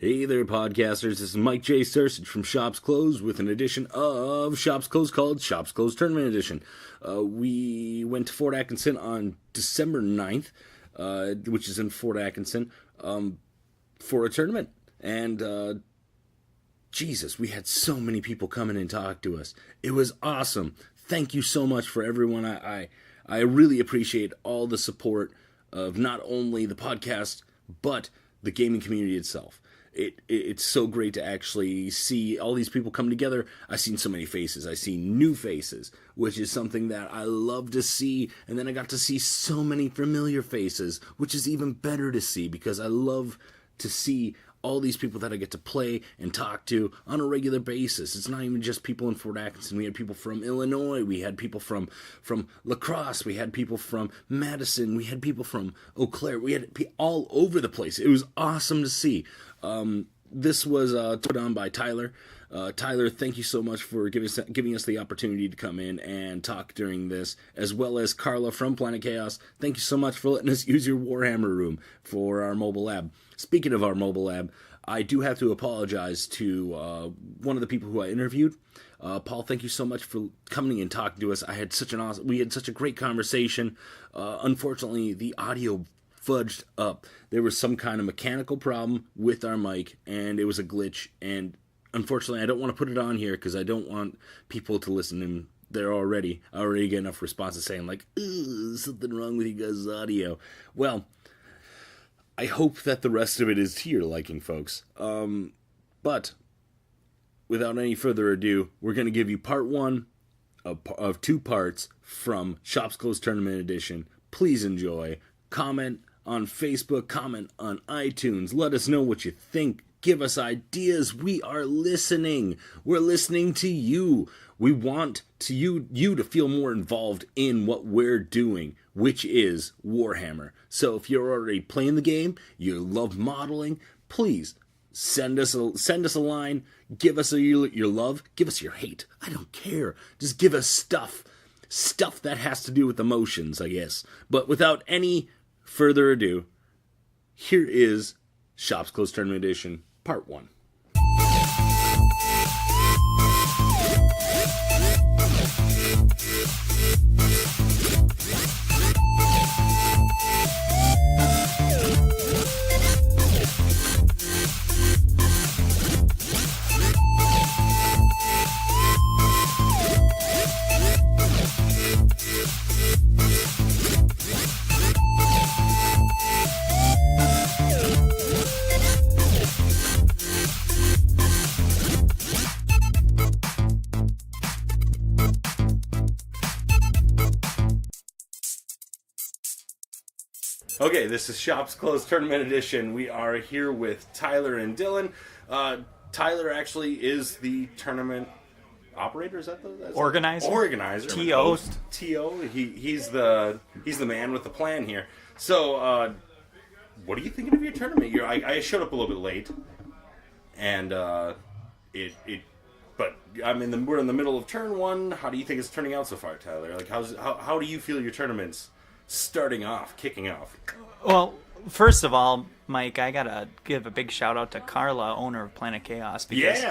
Hey there, podcasters. This is Mike J Sersich from Shops Closed with an edition of Shops Closed called Shops Closed Tournament Edition. We went to Fort Atkinson on December 9th, which is in Fort Atkinson, for a tournament. And, Jesus, we had so many people come in and talk to us. It was awesome. Thank you so much for everyone. I really appreciate all the support of not only the podcast, but the gaming community itself. It's so great to actually see all these people come together. I've seen so many faces. I've seen new faces, which is something that I love to see. And then I got to see so many familiar faces, which is even better to see because I love to see all these people that I get to play and talk to on a regular basis. It's not even just people in Fort Atkinson. We had people from Illinois. We had people from La Crosse. We had people from Madison. We had people from Eau Claire. We had all over the place. It was awesome to see. This was put on by Tyler. Tyler, thank you so much for giving us the opportunity to come in and talk during this, as well as Carla from Planet Chaos. Thank you so much for letting us use your Warhammer room for our mobile lab. Speaking of our mobile lab, I do have to apologize to one of the people who I interviewed. Paul, thank you so much for coming and talking to us. We had such a great conversation. Unfortunately, the audio fudged up. There was some kind of mechanical problem with our mic, and it was a glitch, and unfortunately, I don't want to put it on here because I don't want people to listen and I already get enough responses saying like, something wrong with you guys' audio. Well, I hope that the rest of it is to your liking, folks. But without any further ado, we're going to give you part one of two parts from Shops Closed Tournament Edition. Please enjoy. Comment on Facebook, comment on iTunes. Let us know what you think. Give us ideas. We are listening. We're listening to you. We want you to feel more involved in what we're doing, which is Warhammer. So if you're already playing the game, you love modeling, please send us a line. Give us your love. Give us your hate. I don't care. Just give us stuff that has to do with emotions, I guess. But without any further ado, here is Shops Closed Tournament Edition, Part 1. Okay, this is Shops Closed Tournament Edition. We are here with Tyler and Dylan. Tyler actually is the tournament operator. Is that the organizer? Organizer. TO. TO. He's the man with the plan here. So, what are you thinking of your tournament? I showed up a little bit late, and but we're in the middle of turn one. How do you think it's turning out so far, Tyler? Like, how do you feel your tournament's kicking off? Well, first of all, Mike, I gotta give a big shout out to Carla, owner of Planet Chaos, because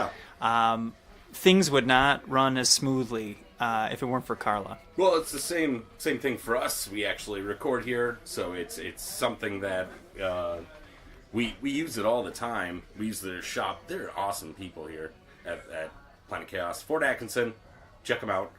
things would not run as smoothly if it weren't for Carla. Well, it's the same thing for us. We actually record here, so it's something that we use it all the time. We use their shop. They're awesome people here at Planet Chaos, Fort Atkinson. Check them out.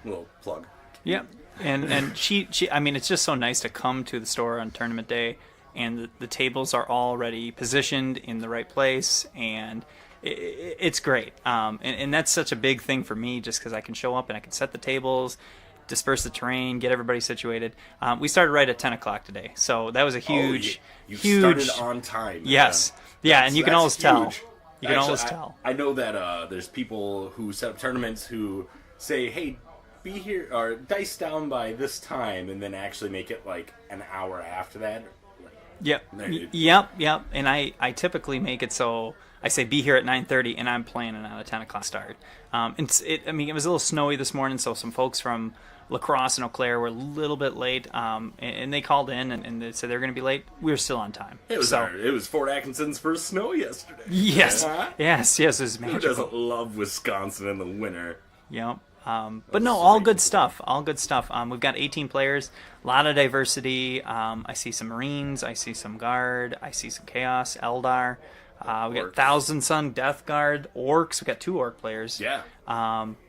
A little plug. Yeah. And she I mean, it's just so nice to come to the store on tournament day, and the tables are already positioned in the right place, and it's great. And that's such a big thing for me, just because I can show up and I can set the tables, disperse the terrain, get everybody situated. We started right at 10 o'clock today, so that was a huge, you huge... started on time. Yes. Yeah, and you can always tell. You can Actually, always tell. I know that there's people who set up tournaments who say, hey, be here or dice down by this time, and then actually make it like an hour after that. Yep. There you- Yep. And I typically make it so I say be here at 9:30, and I'm planning on a 10 o'clock start. It was a little snowy this morning, so some folks from La Crosse and Eau Claire were a little bit late, and they called in and they said they were going to be late. We were still on time. It was Fort Atkinsons' first snow yesterday. Yes. Huh? Yes. It was Who magical. doesn't love Wisconsin in the winter? Yep. But no, all good stuff. All good stuff. We've got 18 players, a lot of diversity. I see some Marines. I see some Guard. I see some Chaos, Eldar. We got Thousand Sun, Death Guard, Orcs. We got 2 Orc players. Yeah.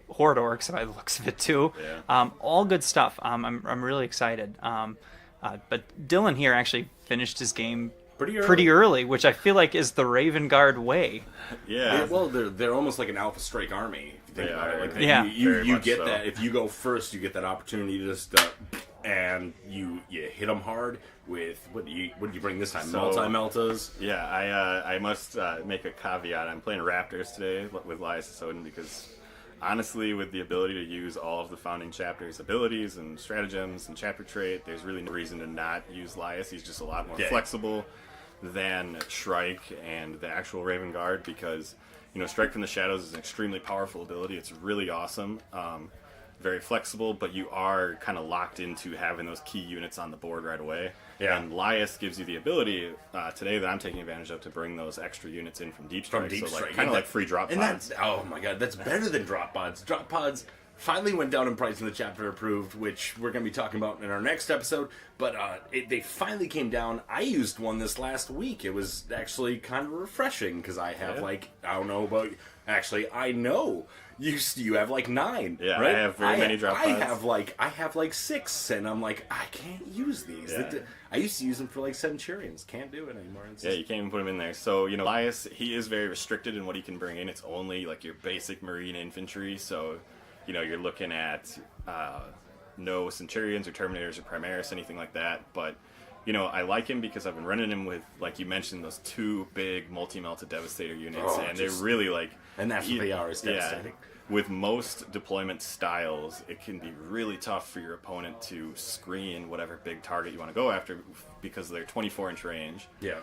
Horde Orcs by the looks of it too. Yeah. All good stuff. I'm really excited. But Dylan here actually finished his game pretty early, which I feel like is the Raven Guard way. Yeah. Well, they're almost like an Alpha Strike army. If you think about it. Like Yeah. you get so. that if you go first, you get that opportunity to just and you hit them hard with what do you bring this time? So- Multi-meltas. Yeah, I must make a caveat. I'm playing Raptors today with Lysosoden because, honestly, with the ability to use all of the founding chapters' abilities and stratagems and chapter trait, there's really no reason to not use Lyas. He's just a lot more flexible than Shrike and the actual Raven Guard because, Strike from the Shadows is an extremely powerful ability. It's really awesome. Very flexible, but you are kind of locked into having those key units on the board right away. Yeah. And Lyas gives you the ability today that I'm taking advantage of to bring those extra units in from Deep Strike. Kind of like free drop and pods. that's oh my god, that's better than drop pods. Drop pods finally went down in price in the chapter approved, which we're going to be talking about in our next episode. But they finally came down. I used one this last week. It was actually kind of refreshing because I have I don't know about. Actually, I know you have like 9. Yeah, right? I have very many drop pods. I have like 6, and I'm like I can't use these. Yeah. I used to use them for like Centurions. Can't do it anymore. It's Yeah, you can't even put him in there. So, Lyas, he is very restricted in what he can bring in. It's only like your basic Marine infantry. So, you're looking at no Centurions or Terminators or Primaris, anything like that. But, I like him because I've been running him with, like you mentioned, those 2 big multi-melted Devastator units. And they're really like... And that's what they are, is devastating. With most deployment styles, it can be really tough for your opponent to screen whatever big target you want to go after because of their 24-inch range. Yeah.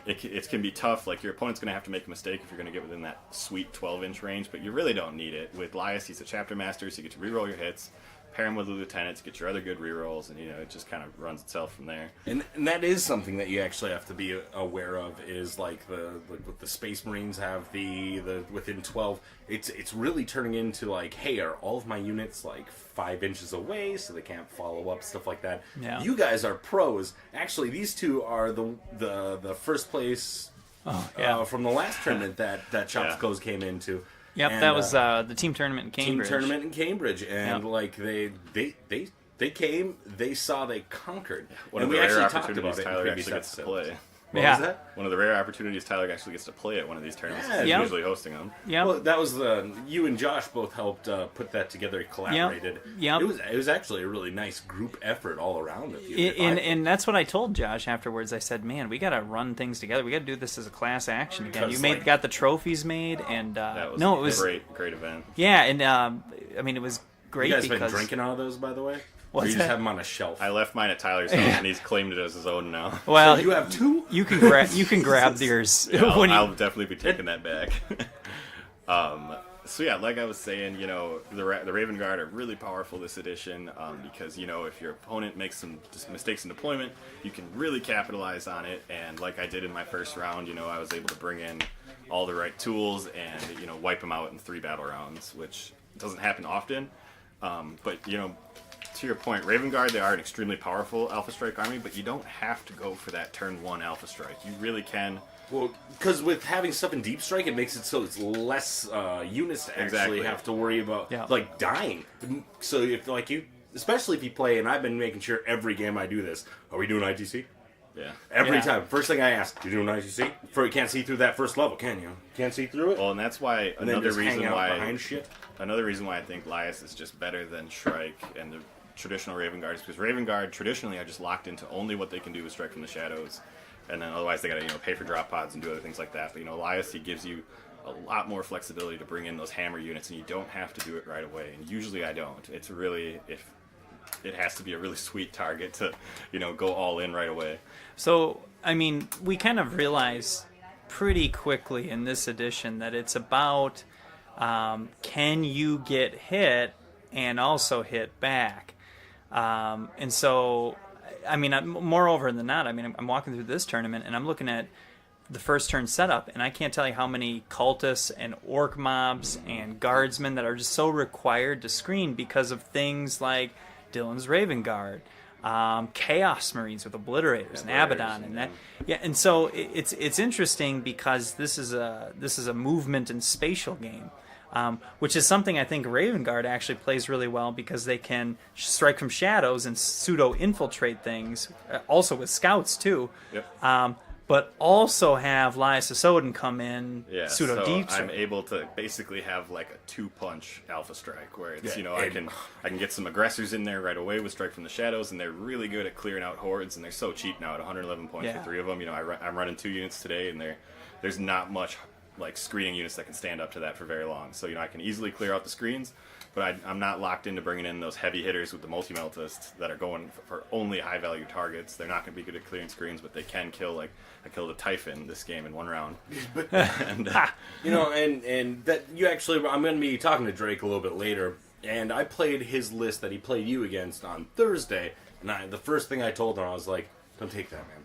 It can be tough. Like, your opponent's going to have to make a mistake if you're going to get within that sweet 12-inch range, but you really don't need it. With Lyas, he's a chapter master, so you get to reroll your hits, pair him with a lieutenant to get your other good rerolls, and it just kind of runs itself from there. And that is something that you actually have to be aware of. Is like what the Space Marines have the within 12. It's really turning into like, hey, are all of my units like 5 inches away so they can't follow up, stuff like that. Yeah. You guys are pros. Actually, these 2 are the first place from the last tournament that Chops Close came into. Yep, And, that was the team tournament in Cambridge. And like they came, they saw, they conquered. One and of we the rare actually talked about opportunities it in Tyler previous actually gets to episodes. play. What Yeah. was that? One of the rare opportunities Tyler actually gets to play at one of these tournaments. Yeah. He's Yep. usually hosting them. Yep. Well, that was you and Josh both helped put that together, collaborated. Yep. It was actually a really nice group effort all around. And that's what I told Josh afterwards. I said, "Man, we got to run things together. We got to do this as a class action again." Because, You got the trophies made, and That was it a was great event. yeah, and it was great You guys because been drinking out of those, by the way? What's or you that? just have them on a shelf? I left mine at Tyler's house, and he's claimed it as his own now. well, So you have 2? you can grab yours Yeah, when I'll you. definitely be taking that back. So yeah, like I was saying, the Raven Guard are really powerful this edition because if your opponent makes some mistakes in deployment, you can really capitalize on it. And like I did in my first round, I was able to bring in all the right tools and wipe them out in 3 battle rounds, which doesn't happen often. But to your point, Raven Guard, they are an extremely powerful Alpha Strike army, but you don't have to go for that turn 1 Alpha Strike. You really can. Well, because with having stuff in Deep Strike, it makes it so it's less units to actually have to worry about, like, dying. So if, like, especially if you play, and I've been making sure every game I do this, are we doing ITC? Yeah. Every time. First thing I ask, you doing ITC? You can't see through that first level, can you? Can't see through it? Well, and that's why and then just hang out behind shit? Another reason why I think Lyas is just better than Shrike and the traditional Raven Guard is because Raven Guard traditionally are just locked into only what they can do with Strike from the Shadows, and then otherwise they got to pay for drop pods and do other things like that. But Lyas, he gives you a lot more flexibility to bring in those hammer units, and you don't have to do it right away. And usually I don't. It's really it has to be a really sweet target to, go all in right away. So, I mean, we kind of realize pretty quickly in this edition that it's about can you get hit and also hit back. And so, I mean, moreover than that, I mean, I'm walking through this tournament and I'm looking at the first turn setup, and I can't tell you how many cultists and orc mobs and guardsmen that are just so required to screen because of things like Dylan's Raven Guard, Chaos Marines with Obliterators and Abaddon and that. Yeah, and so it's interesting because this is a movement and spatial game. Which is something I think Raven Guard actually plays really well because they can strike from shadows and pseudo-infiltrate things, also with scouts too. Yep. But also have Lias Odin come in pseudo-deep. So I'm able to basically have like a 2-punch alpha strike where it's, I can get some aggressors in there right away with Strike from the Shadows, and they're really good at clearing out hordes, and they're so cheap now at 111 points for 3 of them. I'm running 2 units today, and there's not much like screening units that can stand up to that for very long. So, I can easily clear out the screens, but I'm not locked into bringing in those heavy hitters with the multi-meltists that are going for only high-value targets. They're not going to be good at clearing screens, but they can kill, like, I killed a Typhon this game in 1 round. and that you actually, I'm going to be talking to Drake a little bit later, and I played his list that he played you against on Thursday, and the first thing I told him, I was like, don't take that, man.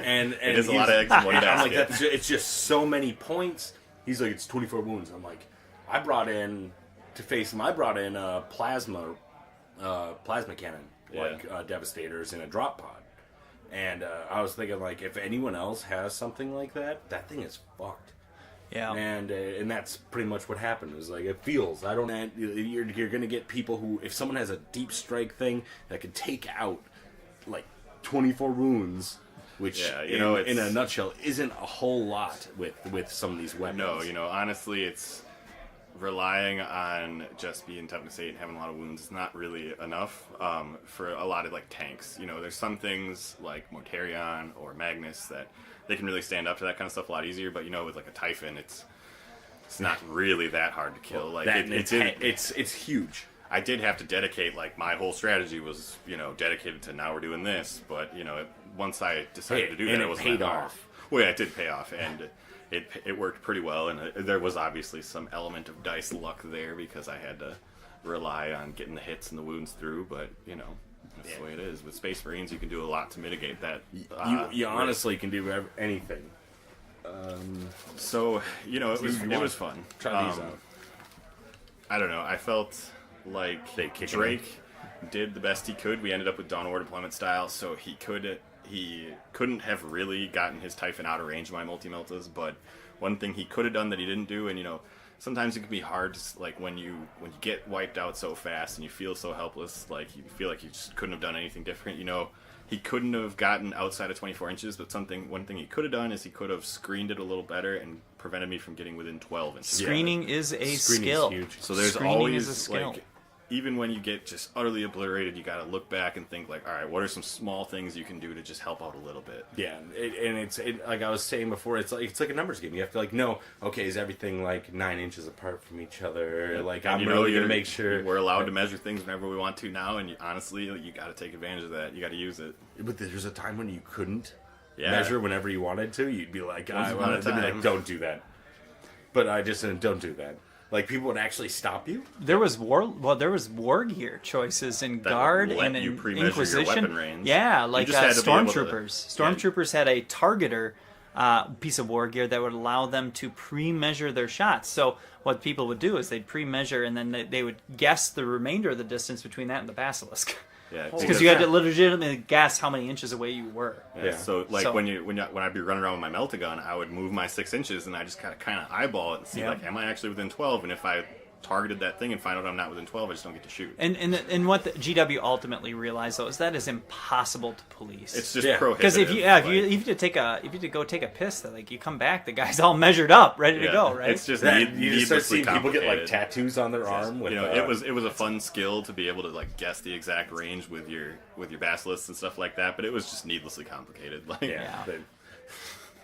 And it is a lot of eggs in one basket. I'm like, it's just so many points. He's like, it's 24 wounds. I'm like, I brought in a plasma cannon, Devastators in a drop pod. And I was thinking, like, if anyone else has something like that, that thing is fucked. Yeah. And that's pretty much what happened. It was like, it feels. You're going to get people who, if someone has a deep strike thing that could take out, like, 24 wounds, which, in a nutshell, isn't a whole lot with some of these weapons. No, honestly, it's relying on just being tough to say and having a lot of wounds is not really enough for a lot of, like, tanks. There's some things like Mortarion or Magnus that they can really stand up to that kind of stuff a lot easier, but, with, like, a Typhon, it's not really that hard to kill. Like, it's huge. I did have to dedicate, like, my whole strategy was, dedicated to now we're doing this, but, once I decided to do that, it wasn't paid that hard. off. Well, yeah, it did pay off, and it worked pretty well, and there was obviously some element of dice luck there because I had to rely on getting the hits and the wounds through, but, that's the way it is. With Space Marines, you can do a lot to mitigate that. You honestly can do anything. So, it was fun. Try these out. I don't know, I felt like Drake did the best he could. We ended up with Dawn War deployment style, so he couldn't have really gotten his Typhon out of range of my multi-meltas, but one thing he could have done that he didn't do, and sometimes it can be hard to, like, when you get wiped out so fast and you feel so helpless, like you feel like you just couldn't have done anything different. He couldn't have gotten outside of 24 inches, but one thing he could have done is he could have screened it a little better and prevented me from getting within 12 inches. Screening is a skill. Huge. So there's always, like, even when you get just utterly obliterated, you got to look back and think, like, all right, what are some small things you can do to just help out a little bit? Yeah, and it's like I was saying before, it's like a numbers game. You have to, like, know, okay, is everything like 9 inches apart from each other? Yep. Like, I'm really gonna make sure we're allowed to measure things whenever we want to now, and honestly, you got to take advantage of that. You got to use it. But there's a time when you couldn't measure whenever you wanted to. You'd be like, don't do that. But I just said, don't do that. Like, people would actually stop you? There was war gear choices in that Guard let and in you pre-measure Inquisition. your weapon range. Yeah, like Stormtroopers. To, Stormtroopers had a targeter piece of war gear that would allow them to pre-measure their shots. So what people would do is they'd pre-measure and then they would guess the remainder of the distance between that and the Basilisk. Yeah, because you had to legitimately guess how many inches away you were. Yeah. So when I'd be running around with my meltagun, I would move my 6 inches and I just kind of eyeball it and see, like, am I actually within 12? And if I targeted that thing and find out I'm not within 12, I just don't get to shoot. And what the GW ultimately realized, though, is that is impossible to police. It's just prohibitive. Because if you had to go take a piss, like, you come back, the guy's all measured up, ready to go, right? It's just you just start seeing people get, like, tattoos on their arm. With, it was a fun skill to be able to, like, guess the exact range with your basilisks and stuff like that. But it was just needlessly complicated. Like,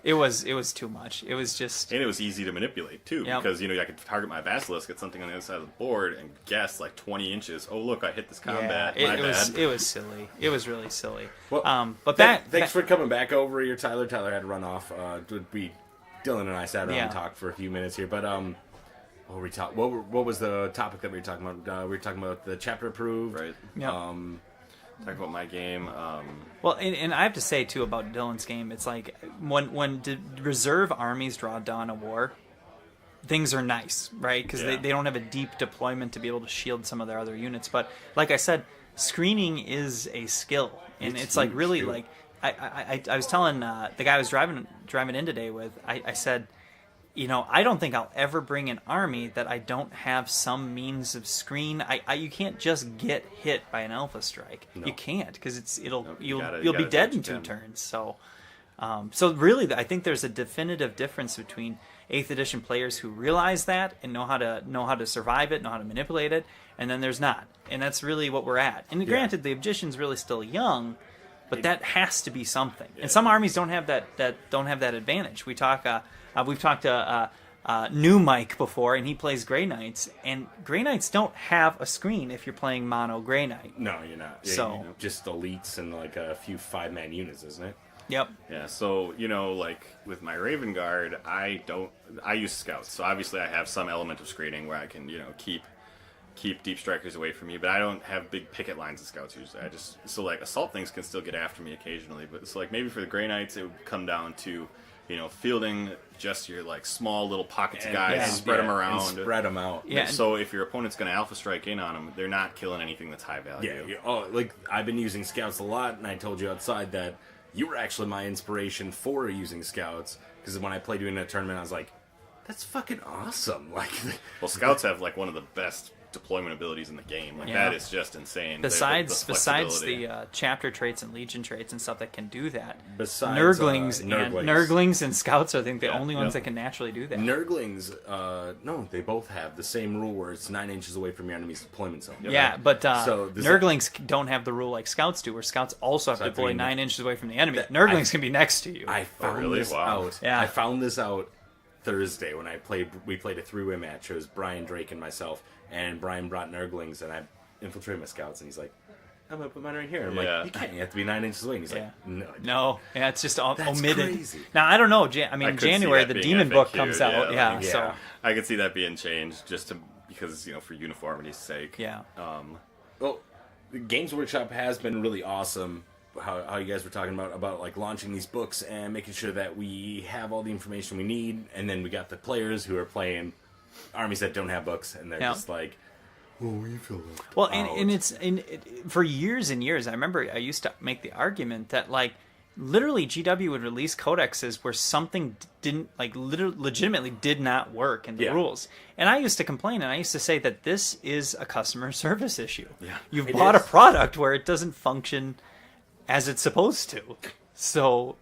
It was too much. It was just... And it was easy to manipulate, too, because, I could target my Basilisk at something on the other side of the board and guess, 20 inches. Oh, look, I hit this combat. Yeah, it was silly. It was really silly. Well, but thanks for coming back over here, Tyler. Tyler had to run off. Dylan and I sat around and talked for a few minutes here, but what were we what was the topic that we were talking about? We were talking about the chapter approved, right? Yeah. Talk about my game. Well, and I have to say too about Dylan's game. It's like when reserve armies draw Dawn of War, things are nice, right? Because they don't have a deep deployment to be able to shield some of their other units. But like I said, screening is a skill, and it's like really too. Like I was telling the guy I was driving in today with. I said, I don't think I'll ever bring an army that I don't have some means of screen. You can't just get hit by an Alpha Strike. No. You can't, because you'll be dead in 2 turns. So really, I think there's a definitive difference between 8th edition players who realize that and know how to survive it, know how to manipulate it, and then there's not. And that's really what we're at. And granted, the Magician's really still young, but that has to be something. Yeah. And some armies don't have that advantage. We've talked to new Mike before, and he plays Grey Knights, and Grey Knights don't have a screen if you're playing mono Grey Knight. No, you're not. So just elites and a few 5-man units, isn't it? Yep. Yeah. So with my Raven Guard, I use scouts. So obviously I have some element of screening where I can keep deep strikers away from me, but I don't have big picket lines of scouts usually. Assault things can still get after me occasionally, but it's maybe for the Grey Knights it would come down to fielding just your small little pockets of guys, spread them around, and spread them out. Yeah. So if your opponent's going to Alpha Strike in on them, they're not killing anything that's high value. Yeah. I've been using scouts a lot, and I told you outside that you were actually my inspiration for using scouts, because when I played you in a tournament, I was like, "That's fucking awesome!" Well, scouts have one of the best deployment abilities in the game. That is just insane. Besides the chapter traits and legion traits and stuff that can do that. Besides Nurglings and scouts are I think the only ones that can naturally do that. Nurglings, no, they both have the same rule where it's 9 inches away from your enemy's deployment zone. Yeah, but Nurglings don't have the rule like scouts do, where scouts also have to deploy 9 inches away from the enemy. Nurglings can be next to you. I found this out. Yeah. I found this out Thursday when we played a 3-way match. It was Brian, Drake, and myself. And Brian brought Nurglings, and I infiltrated my scouts, and he's like, I'm going to put mine right here. I'm like, you can't. You have to be 9 inches away. And he's like, no. Yeah, it's just omitted. Crazy. Now, I don't know. January, the Demon Book comes out. So I could see that being changed because, for uniformity's sake. Yeah. Well, Games Workshop has been really awesome. How you guys were talking about launching these books and making sure that we have all the information we need, and then we got the players who are playing armies that don't have books, and they're just like, we feel left out. And for years and years, I remember I used to make the argument that literally GW would release codexes where something didn't legitimately did not work in the rules, and I used to complain, and I used to say that this is a customer service issue. Yeah, you've bought a product where it doesn't function as it's supposed to. So,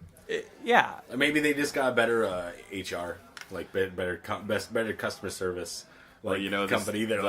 maybe they just got better HR, better customer service. Company, they're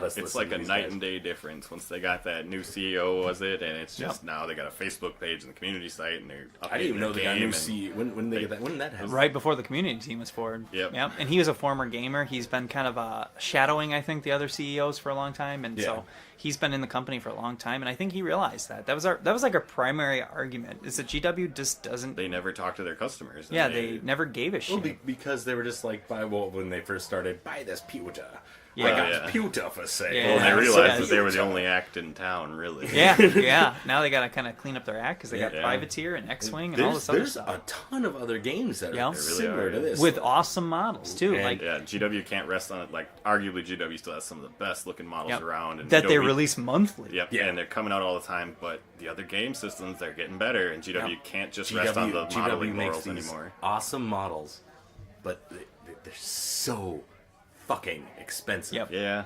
it's like a night and day difference. Once they got that new CEO, and it's just now they got a Facebook page and the community site, and they're updating. I didn't even know they got a new CEO. When did they get that? When did that happen? Right before the community team was formed. Yep. And he was a former gamer. He's been kind of shadowing, I think, the other CEOs for a long time, and so he's been in the company for a long time. And I think he realized that was our primary argument is that GW just doesn't. They never talk to their customers. Yeah, they never gave a shit. Well, because they were just when they first started, buy this pewter. I got pewter for sale. Well, they realized that they were the only act in town, really. Yeah. Now they got to kind of clean up their act because they got Privateer and X-Wing and all this other stuff. There's a ton of other games that are similar to this. With awesome models, too. And, GW can't rest on it. Arguably, GW still has some of the best-looking models around. And that they release monthly. Yep, and they're coming out all the time. But the other game systems, they're getting better, and GW can't just rest on the modeling laurels anymore. Awesome models, but they're so fucking expensive. Yep. Yeah.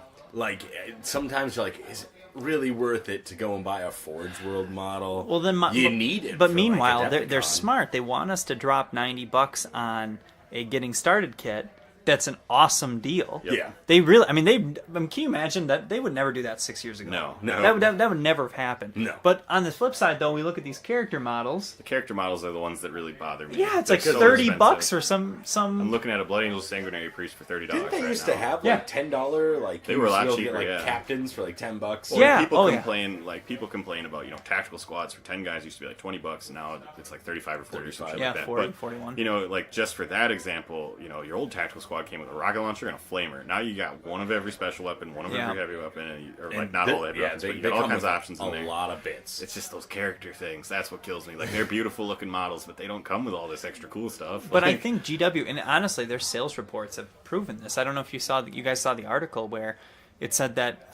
Sometimes you're like, is it really worth it to go and buy a Forge World model? Well, then you need it. But meanwhile, they're smart. They want us to drop $90 on a getting started kit, that's an awesome deal. Yep. Yeah. They really, I mean, can you imagine that they would never do that 6 years ago? No. That would never have happened. No. But on the flip side, though, we look at these character models. The character models are the ones that really bother me. Yeah, it's They're like so $30 expensive. or some. I'm looking at a Blood Angel Sanguinary Priest for $30 Didn't they right used now. to have Yeah. like $10 like They you were a used to lot be able to cheaper, get, like yeah. captains for like $10. Or Yeah. people Oh, yeah. complain people complain about, tactical squads for 10 guys used to be like $20 and now it's like 35 or 40 or some shit Yeah, like that. 40, but 41. like just for that example, your old tactical squad came with a rocket launcher and a flamer. Now you got one of every special weapon, one of Yeah. every heavy weapon, or And not all heavy yeah, weapons, they, but you they got all come kinds with of options in a there. lot of bits. It's just those character things. That's what kills me. Like, they're beautiful looking models, but they don't come with all this extra cool stuff. But I Like, think GW, and honestly, their sales reports have proven this. I don't know if you guys saw the article where it said that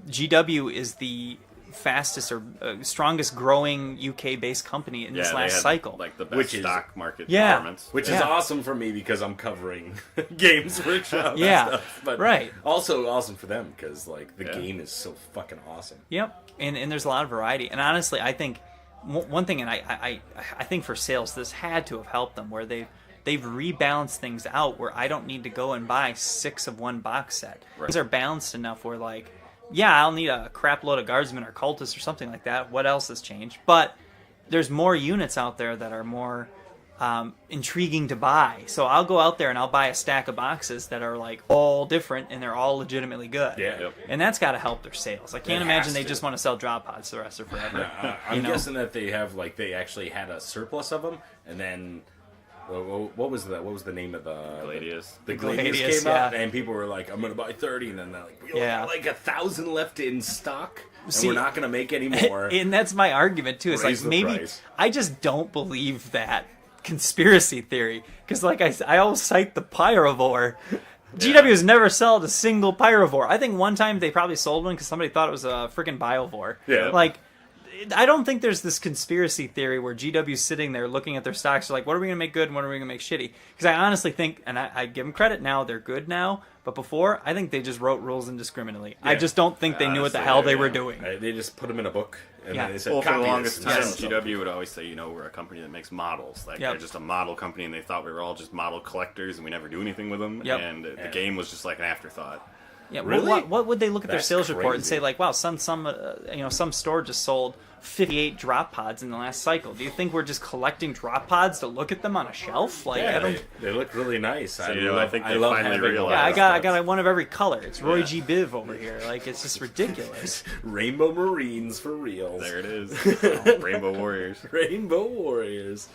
GW is the fastest or strongest growing UK-based company in this they last had, cycle. like the best Which is- stock market Yeah. performance. Which is Yeah. awesome for me because I'm covering Games Workshop. Yeah, and stuff. But right. Also awesome for them because like the Yeah. game is so fucking awesome. Yep, and there's a lot of variety. And honestly, I think one thing, and I think for sales, this had to have helped them where they've rebalanced things out where I don't need to go and buy 6 of one box set. Right. Things are balanced enough where like, yeah, I'll need a crap load of guardsmen or cultists or something like that. What else has changed? But there's more units out there that are more intriguing to buy. So I'll go out there and I'll buy a stack of boxes that are like all different and they're all legitimately good. Yeah. Yep. And that's got to help their sales. I can't It imagine has they to. just want to sell drop pods the rest of forever. I'm know? guessing that they have like they actually had a surplus of them, and then what was the name of the Gladius. The Gladius, Gladius came out, yeah. and people were like, "I'm gonna buy 30," and then they're like, "We only Yeah. got like 1,000 left in stock, and See, we're not gonna make any more." And that's my argument too. It's Raise like the maybe price. I just don't believe that conspiracy theory because, like I always cite the Pyrovore. GW has never sold a single Pyrovore. I think one time they probably sold one because somebody thought it was a freaking Biovore. Yeah. Like, I don't think there's this conspiracy theory where GW's sitting there looking at their stocks. They're like, what are we going to make good and what are we going to make shitty? Because I honestly think, and I give them credit now, they're good now. But before, I think they just wrote rules indiscriminately. I Yeah. just don't think they knew what the Honestly, hell they yeah. were doing. They just put them in a book, and Yeah. then they said, Well, for the "Copy longest this." time, Yes. GW would always say, we're a company that makes models. Like, Yep. they're just a model company, and they thought we were all just model collectors, and we never do anything with them. Yep. And the Yeah. game was just like an afterthought. Yeah, Really? what would they look at their That's sales report and crazy. say like, wow, some store just sold 58 drop pods in the last cycle. Do you think we're just collecting drop pods to look at them on a shelf? Like, Yeah, I don't. they look really nice. So, I think they love finally having realized. Yeah, I that's- got one of every color. It's Roy Yeah. G. Biv over here. Like, it's just ridiculous. Rainbow Marines for reals. There it is. Rainbow Warriors. Rainbow Warriors.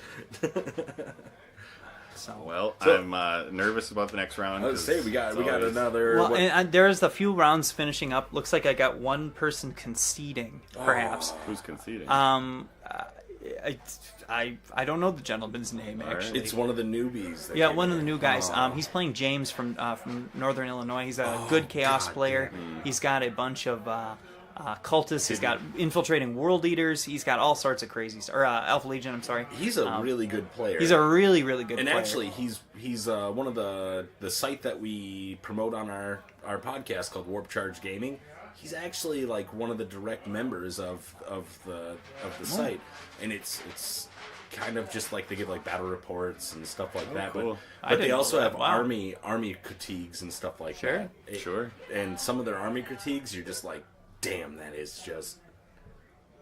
So, Well, So- I'm nervous about the next round. I was 'cause say we got it's always- another. well, what- and there's a few rounds finishing up. Looks like I got one person conceding, perhaps. Who's conceding? I don't know the gentleman's name actually. it's one of the newbies. that Yeah, came one of in. the new guys. Oh. He's playing James from Northern Illinois. He's a good chaos God player. He's got a bunch of cultists. He's got infiltrating world eaters. He's got all sorts of crazy stuff. Or Alpha Legion, I'm sorry. He's a really good player. He's a really, really good and player. actually, he's one of the site that we promote on our podcast called Warp Charge Gaming. He's actually like one of the direct members of the site, and it's kind of just like they give like battle reports and stuff like that. cool. I But they didn't also know that. have Wow. army critiques and stuff like Sure. that. Sure. And some of their army critiques, you're just like, damn, that is just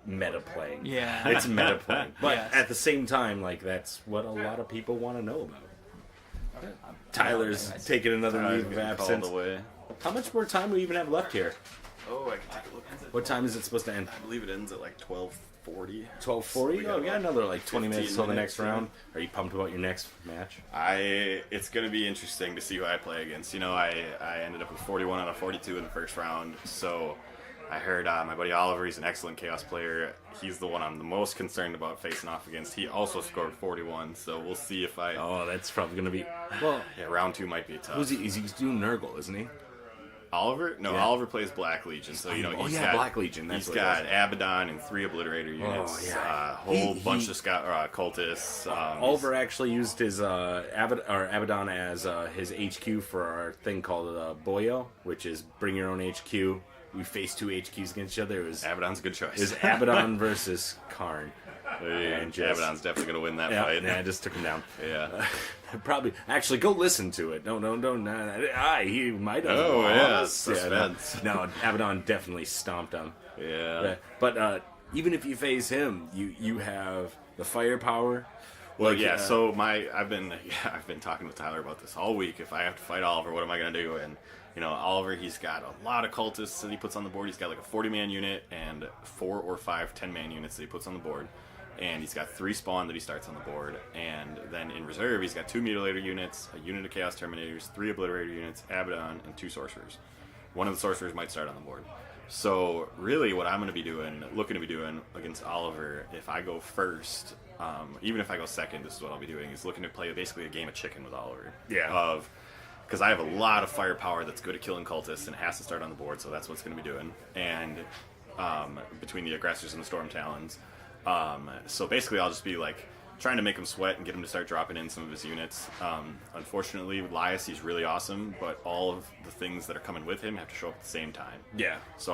meta playing. Yeah. It's meta playing. But Yes. at the same time, like that's what a lot of people want to know about. Tyler's taking another leave of Getting called absence. away. How much more time do we even have left here? Oh, I can take a look. What time is it supposed to end? I believe it ends at like 12:40. 12:40. Oh, we got another like 20 minutes 15 till the minutes, next round. Are you pumped about your next match? It's going to be interesting to see who I play against. I ended up with 41 out of 42 in the first round. So I heard my buddy Oliver, he's an excellent Chaos player. He's the one I'm the most concerned about facing off against. He also scored 41. So we'll see if I. Oh, that's probably gonna be. Well, yeah, round 2 might be tough. Who's he? He's doing Nurgle, isn't he? Oliver? No, Yeah. Oliver plays Black Legion. So, he's got Black Legion. That's he's what it got Abaddon and 3 Obliterator units. yeah. A whole He- bunch of cultists. Oliver actually used his Abaddon as his HQ for our thing called Boyo, which is bring your own HQ. We faced 2 HQs against each other. It was Abaddon's a good choice. Abaddon versus Karn. And Abaddon's definitely going to win that fight. Yeah, I just took him down. Yeah. Probably. Actually, go listen to it. No. He might have lost. Suspense. No, Abaddon definitely stomped him. Yeah. But even if you face him, you have the firepower. Well, yeah. So I've been talking with Tyler about this all week. If I have to fight Oliver, what am I going to do? And Oliver, he's got a lot of cultists that he puts on the board. He's got like a 40-man unit and 4 or 5 10-man units that he puts on the board. And he's got 3 spawn that he starts on the board. And then in reserve, he's got 2 Mutilator units, a unit of Chaos Terminators, 3 Obliterator units, Abaddon, and 2 Sorcerers. One of the Sorcerers might start on the board. So really what I'm looking to be doing against Oliver, if I go first, even if I go second, this is what I'll be doing, is looking to play basically a game of chicken with Oliver. Yeah. Because I have a lot of firepower that's good at killing cultists and has to start on the board, so that's what's going to be doing. And between the aggressors and the Storm Talons. So basically I'll just be like trying to make him sweat and get him to start dropping in some of his units. Unfortunately, with Lias, he's really awesome, but all of the things that are coming with him have to show up at the same time. Yeah. So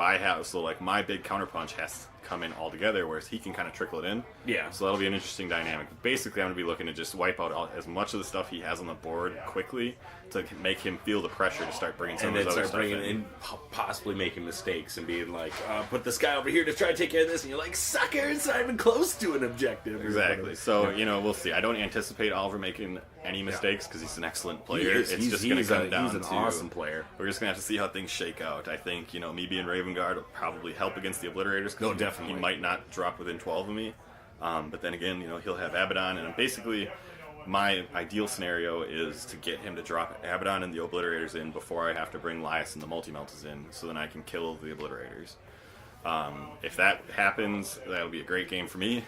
my big counterpunch has to come in all together, whereas he can kind of trickle it in. Yeah. So that'll be an interesting dynamic. Basically, I'm going to be looking to just wipe out as much of the stuff he has on the board quickly to make him feel the pressure to start bringing some of his other stuff in. Possibly making mistakes and being like, put this guy over here to try to take care of this, and you're like, sucker, it's not even close to an objective. Exactly. So, we'll see. I don't anticipate Oliver making any mistakes because he's an excellent player. It's just going to come down to... He's an awesome player. We're just going to have to see how things shake out. I think, me being Raven Guard will probably help against the Obliterators. No, definitely. He might not drop within 12 of me. But then again, he'll have Abaddon, and basically... my ideal scenario is to get him to drop Abaddon and the Obliterators in before I have to bring Lias and the Multi-Meltas in, so then I can kill the Obliterators. If that happens, that'll be a great game for me.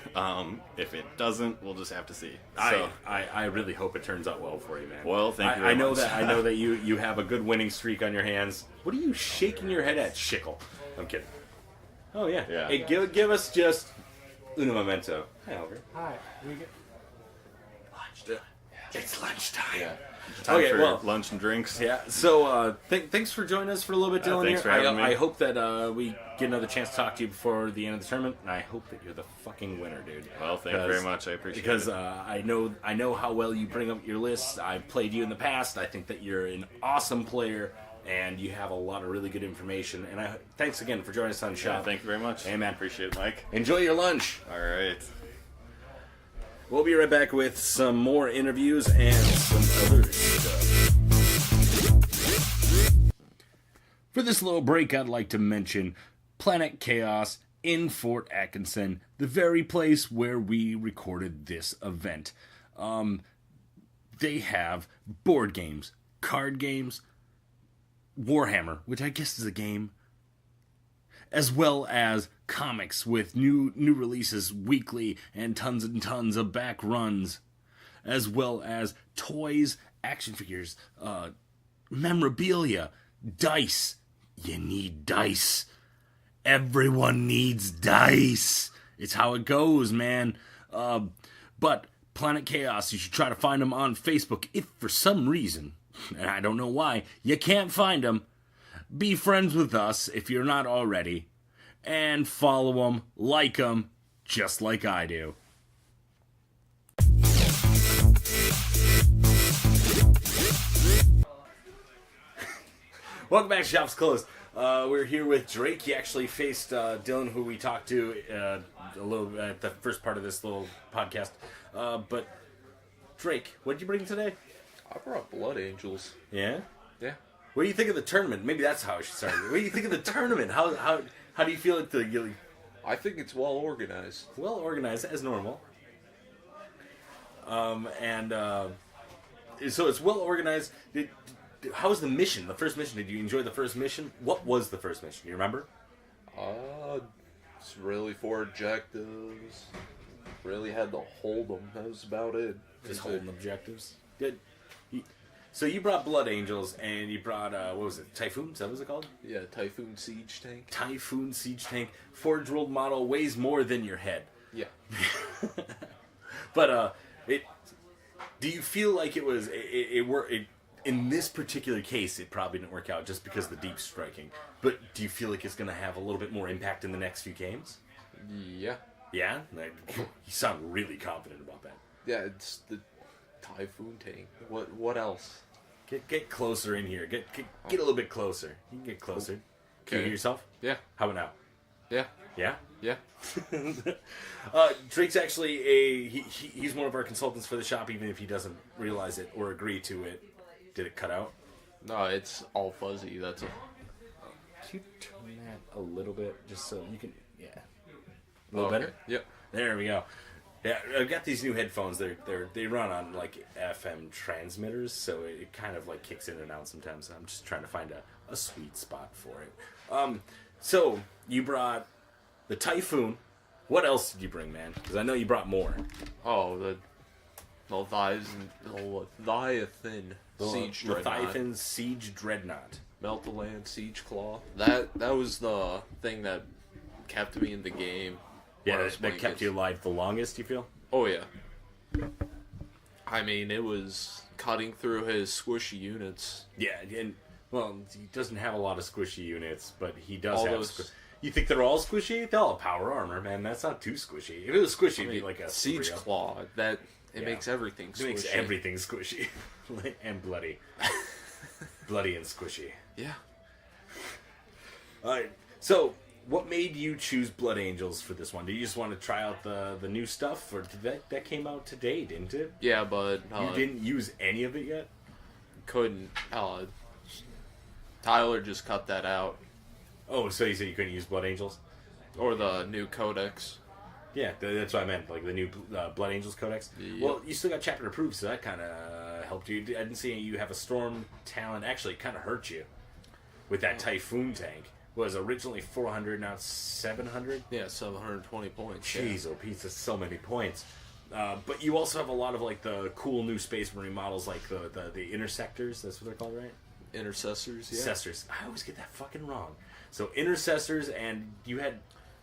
If it doesn't, we'll just have to see. So, I really hope it turns out well for you, man. Well, thank you very much. I know that you have a good winning streak on your hands. What are you shaking your head at, Shickle? I'm kidding. Oh, yeah. Hey, give us just uno momento. Hi, Oliver. Hi. It's lunchtime. Yeah. Time for lunch and drinks. Yeah. So thanks for joining us for a little bit, Dylan. Thanks for having me. I hope that we get another chance to talk to you before the end of the tournament, and I hope that you're the fucking winner, dude. Well, thank you very much. I appreciate it. Because I know how well you bring up your lists. I've played you in the past. I think that you're an awesome player, and you have a lot of really good information. And thanks again for joining us on Shop. Yeah, thank you very much. Hey, man. Appreciate it, Mike. Enjoy your lunch. All right. We'll be right back with some more interviews and some other stuff. For this little break, I'd like to mention Planet Chaos in Fort Atkinson, the very place where we recorded this event. They have board games, card games, Warhammer, which I guess is a game, as well as comics with new releases weekly and tons of back runs, as well as toys, action figures, memorabilia, dice. You need dice. Everyone needs dice. It's how it goes, man. But Planet Chaos, you should try to find them on Facebook. If for some reason, and I don't know why, you can't find them, be friends with us if you're not already, and follow them, like them, just like I do. Welcome back to Shops Closed. We're here with Drake. He actually faced Dylan, who we talked to a little at the first part of this little podcast. But Drake, what did you bring today? I brought Blood Angels. Yeah? Yeah. What do you think of the tournament? Maybe that's how I should start. What do you think of the tournament? How do you feel it? I think it's well organized. Well organized, as normal. So it's well organized. How was the mission? The first mission. Did you enjoy the first mission? What was the first mission? Do you remember? It's really 4 objectives. Really had to hold them. That was about it. Just holding objectives. Good. So you brought Blood Angels, and you brought, what was it, Typhoon? Is that what it's called? Yeah, Typhoon Siege Tank. Typhoon Siege Tank. Forge World model, weighs more than your head. Yeah. But, do you feel like it was, in this particular case, it probably didn't work out just because of the deep striking. But do you feel like it's going to have a little bit more impact in the next few games? Yeah. Yeah? Like, you sound really confident about that. Yeah, it's the Typhoon tank. What else? Get closer in here. Get a little bit closer. You can get closer. Can you hear yourself? Yeah. How about now? Yeah. Yeah? Yeah. Drake's actually he's one of our consultants for the shop, even if he doesn't realize it or agree to it. Did it cut out? No, it's all fuzzy. That's it. Can you turn that a little bit just so you can? Yeah. A little better. Yep. There we go. Yeah, I've got these new headphones. They run on like FM transmitters, so it kind of like kicks in and out sometimes. I'm just trying to find a sweet spot for it. So you brought the Typhoon. What else did you bring, man? Because I know you brought more. Oh, the Leviathan Siege Dreadnought. Leviathan Siege Dreadnought. Melt the Land Siege Claw. That was the thing that kept me in the game. Yeah, that kept you alive the longest, you feel? Oh, yeah. I mean, it was cutting through his squishy units. Yeah, and, well, he doesn't have a lot of squishy units, but he does All have... those... You think they're all squishy? They're all power armor, man. That's not too squishy. If it was squishy, it'd be like a... Siege Rio. Claw. It makes everything squishy. It makes everything squishy. And bloody. Bloody and squishy. Yeah. Alright, so... What made you choose Blood Angels for this one? Did you just want to try out the new stuff, or did that came out today, didn't it? Yeah, but you didn't use any of it yet. Couldn't. Tyler just cut that out, Oh, so you said you couldn't use Blood Angels? or the new codex. Yeah, that's what I meant. Like the new Blood Angels Codex. Yep. Well, you still got chapter approved, so that kind of helped you. I didn't see you have a Storm talent. Actually, it kind of hurt you with that Typhoon tank. Was originally 400, now it's 700. Yeah, 720 points. Jeez, oh, Pete, that's so many points. But you also have a lot of like the cool new Space Marine models, like the Interceptors. That's what they're called, right? Intercessors. Yeah. Intercessors. I always get that fucking wrong. So Intercessors, and you had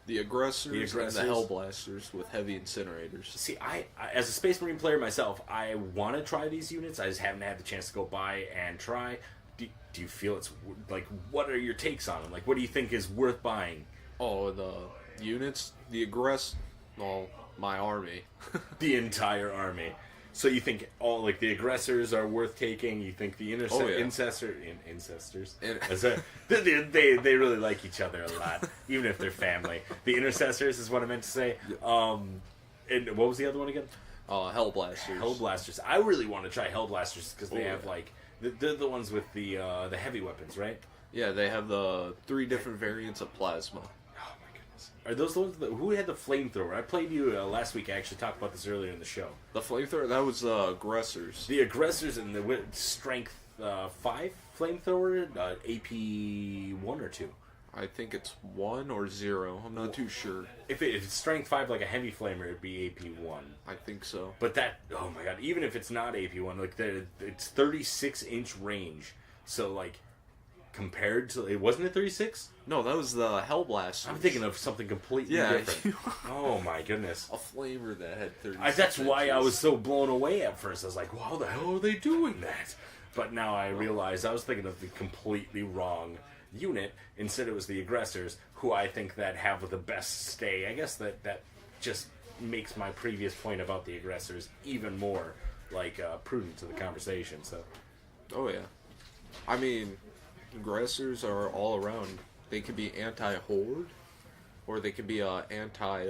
The aggressors, and the aggressors. Hellblasters with heavy incinerators. See, I as a Space Marine player myself, I want to try these units. I just haven't had the chance to go by and try. Do you feel it's like? What are your takes on them? Like, what do you think is worth buying? Oh, the units, my army. The entire army. So you think all like the aggressors are worth taking? You think the ancestors? They really like each other a lot, even if they're family. The intercessors is what I meant to say. And what was the other one again? Hellblasters. Hellblasters. I really want to try Hellblasters because they have like they're the ones with the heavy weapons, right? Yeah, they have the 3 different variants of plasma. Oh my goodness. Are those the ones who had the flamethrower? I played you last week. I actually talked about this earlier in the show. The flamethrower, that was the aggressors. The aggressors and the strength 5 flamethrower, AP 1 or 2. I think it's 1 or 0. I'm not too sure. If it's strength 5 like a heavy flamer, it'd be AP 1. I think so. But that, oh my god, even if it's not AP 1, like it's 36-inch range. So like compared to, wasn't it 36? No, that was the Hellblasters. I'm thinking of something completely different. Oh my goodness. A flamer that had 36 That's why I inches. was so blown away at first. I was like, wow, the hell are they doing that? But now I realize I was thinking of the completely wrong unit. Instead it was the aggressors, who I think that have the best stay. I guess that just makes my previous point about the aggressors even more like prudent to the conversation. So Oh, yeah. I mean, aggressors are all around. They could be anti-horde, or they could be anti...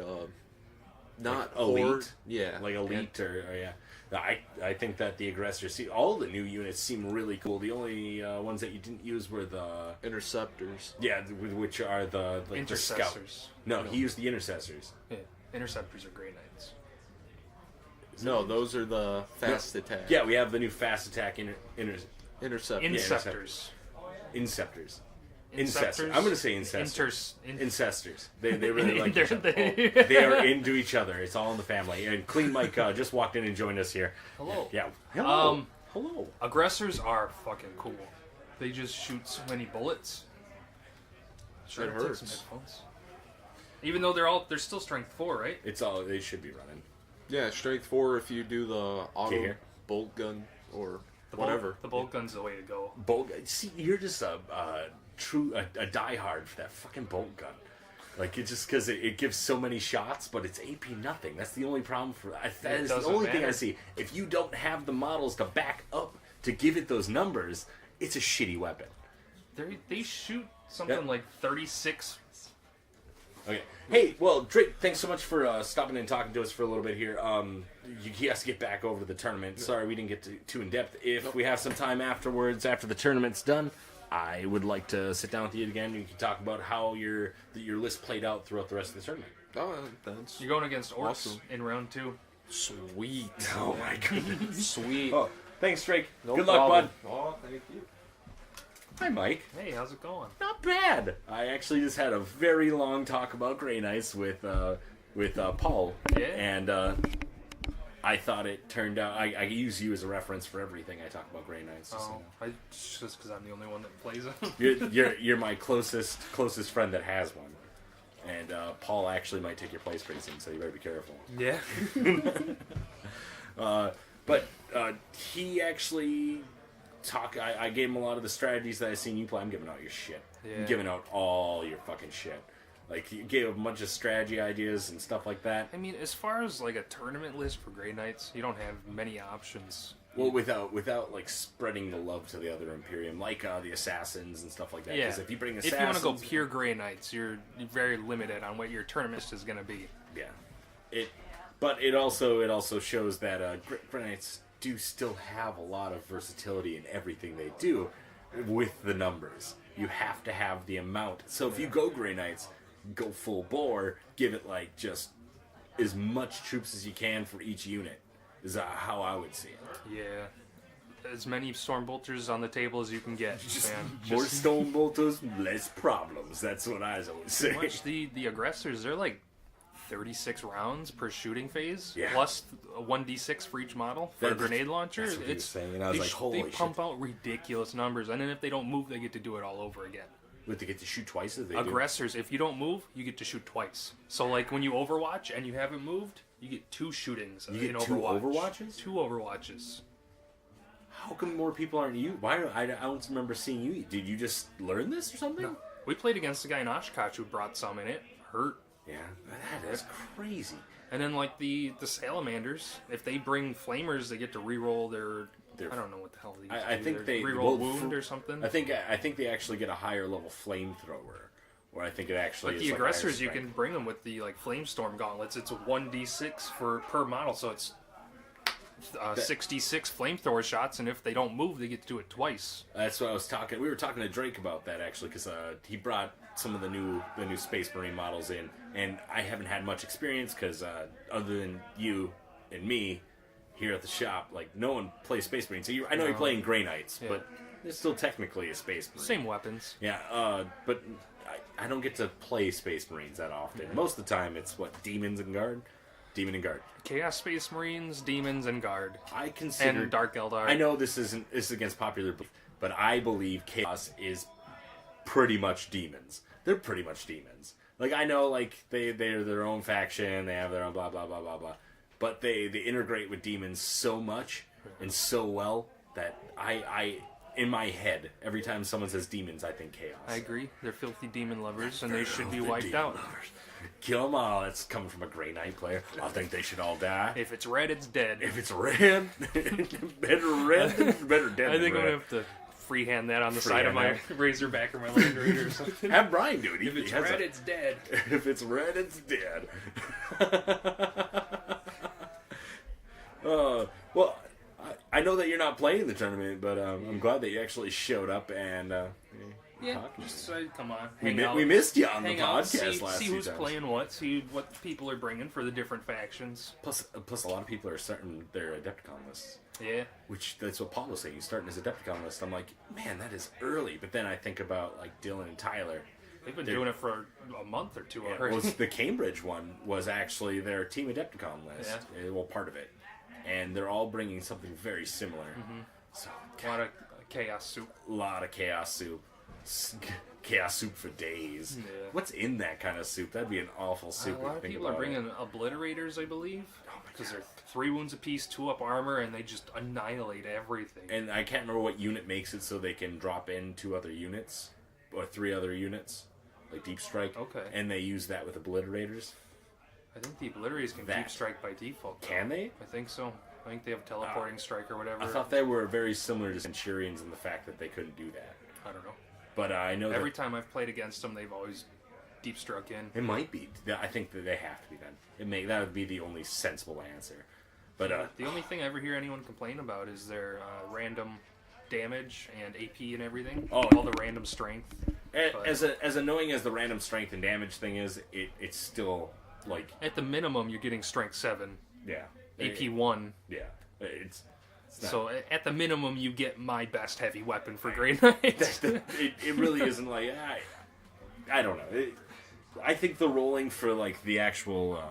not like elite, horde. Yeah. like elite or yeah. I think that the aggressors, see, all the new units seem really cool. The only ones that you didn't use were the Interceptors. yeah, which are the like the scout. Intercessors. No, he used the intercessors. Yeah, interceptors are Grey Knights. No, those are the fast attack. Yeah, we have the new fast attack Interceptors. Inceptors. Inceptors. Inceptors? I'm going to say incestors. Incestors. They really like each other. They- They are into each other. It's all in the family. And Clean Mike just walked in and joined us here. Hello. Yeah. Hello. Um, Hello. Aggressors are fucking cool. They just shoot so many bullets. Sure, It take some hurts. headphones. Even though they're still strength 4, right? It's all they should be running. Yeah, strength 4 if you do the auto here. bolt gun or The whatever. Bolt, the bolt gun's the way to go. Bolt. See, you're just a diehard for that fucking bolt gun. Like, it just because it gives so many shots, but it's AP nothing. That's the only problem that is the doesn't only thing I matter. see. If you don't have the models to back up to give it those numbers, it's a shitty weapon. They shoot something Yeah. like 36. Okay. Hey, well, Drake, thanks so much for stopping and talking to us for a little bit here. He has to get back over to the tournament. Sorry we didn't get too in depth. If we have some time afterwards, after the tournament's done, I would like to sit down with you again. You can talk about how your list played out throughout the rest of the tournament. Oh, that's You're going against Orcs Awesome. in round 2. sweet. Oh my goodness. Sweet. Oh, thanks, Drake. No Good problem. luck, bud. Oh, thank you. Hi, Mike. Hey, how's it going? Not bad. I actually just had a very long talk about Grey Knights with Paul. Yeah. And I thought it turned out. I use you as a reference for everything I talk about Grey Knights. Just so Oh, you know. just because I'm the only one that plays them. You're my closest friend that has one, and Paul actually might take your place pretty soon, so you better be careful. Yeah. But he actually I gave him a lot of the strategies that I seen you play. I'm giving out your shit. I'm Yeah. giving out all your fucking shit. Like, you gave a bunch of strategy ideas and stuff like that. I mean, as far as like a tournament list for Grey Knights, you don't have many options. Well, without like spreading the love to the other Imperium, like the assassins and stuff like that. Yeah. Because if you bring If assassins, you want to go pure Grey Knights, you're very limited on what your tournament list is going to be. yeah, but it also shows that Grey Knights do still have a lot of versatility in everything they do with the numbers. You have to have the amount. So if you go Grey Knights, go full bore, give it like just as much troops as you can for each unit. Is how I would see it. Yeah. As many Stormbolters on the table as you can get, man. More stone bolters, less problems. That's what I always say. Much the aggressors, they're like 36 rounds per shooting phase, Yeah. plus a 1d6 for each model for a That's- grenade launcher. that's what he was saying, and I was they like, holy they pump out ridiculous numbers, and then if they don't move, they get to do it all over again. Would they get to shoot twice as they do? Aggressors, if you don't move, you get to shoot twice. So like when you Overwatch and you haven't moved, you get 2 shootings. You get in 2 Overwatch. Overwatches? 2 Overwatches. How come more people aren't you? Why don't I don't remember seeing you? Did you just learn this or something? No. We played against a guy in Oshkosh who brought some in it. Hurt. Yeah, that is crazy. And then like the Salamanders, if they bring flamers, they get to reroll their Their- I don't know what the hell they I do. think Their they reroll well, wound for- or something. I think they actually get a higher level flamethrower, or I think it actually. But is the like higher aggressors, you strength. can bring them with the like Flamestorm gauntlets. It's a 1d6 per model, so it's 66 flamethrower shots, and if they don't move, they get to do it twice. That's what I was talking. We were talking to Drake about that actually, because he brought some of the new Space Marine models in, and I haven't had much experience because other than you and me here at the shop, like no one plays Space Marine. So I know you're playing Grey Knights, Yeah. but it's still technically a Space Marine. Same weapons. Yeah, but I don't get to play Space Marines that often. Most of the time, it's Demon and Guard. Chaos Space Marines, Demons, and Guard. I consider And Dark Eldar. I know this is against popular belief, but I believe Chaos is pretty much demons. They're pretty much demons. Like I know, like they're their own faction. They have their own blah blah blah blah blah. But they integrate with demons so much and so well that I in my head every time someone says demons, I think Chaos. I agree. They're filthy demon lovers, and they should be wiped Demon out. lovers. Kill them all. That's coming from a Grey Knight player. I think they should all die. If it's red, it's dead. If it's red, better red than better dead. I think than I'm red. gonna have to freehand that on the side of my Freehand Razorback or my Land Raider or something. Have Brian do it. If it's He has red, a- it's dead. If it's red, it's dead. Well, I know that you're not playing the tournament, but I'm glad that you actually showed up and Yeah, talking. just come on. we, hang out. we missed you on the Hang out, podcast last see few who's times. playing what, see what people are bringing for the different factions. Plus, a lot of people are starting their Adepticon lists. Yeah. Which, that's what Paul was saying. He's starting his Adepticon list. I'm like, man, that is early. But then I think about, like, Dylan and Tyler. They've been They're- doing it for a month or two Yeah, already. well, the Cambridge one was actually their Team Adepticon list. Well, part of it. And they're all bringing something very similar. So, A lot of chaos soup. a lot of chaos soup. Chaos soup for days. Yeah. What's in that kind of soup? That'd be an awful soup. A if lot you of think people are about bringing it. obliterators, I believe. Oh my Because God. they're 3 wounds apiece, 2 up armor, and they just annihilate everything. And I can't remember what unit makes it so they can drop in 2 other units. Or 3 other units. like Deep Strike. Okay. And they use that with Obliterators. I think the Obliterators can Deep Strike by default. Though. Can they? I think so. I think they have Teleporting Strike or whatever. I thought they were very similar to Centurions in the fact that they couldn't do that. I don't know. But I know Every time I've played against them, they've always Deep Struck in. it might be. I think that they have to be then. That would be the only sensible answer. But The only thing I ever hear anyone complain about is their random damage and AP and everything. Oh, all the random strength. as annoying as the random strength and damage thing is, it's still like At the minimum, you're getting Strength 7, yeah, AP 1. yeah. It's not, So at the minimum, you get my best heavy weapon for Grey Knight. it really isn't like I don't know. I think the rolling for like the actual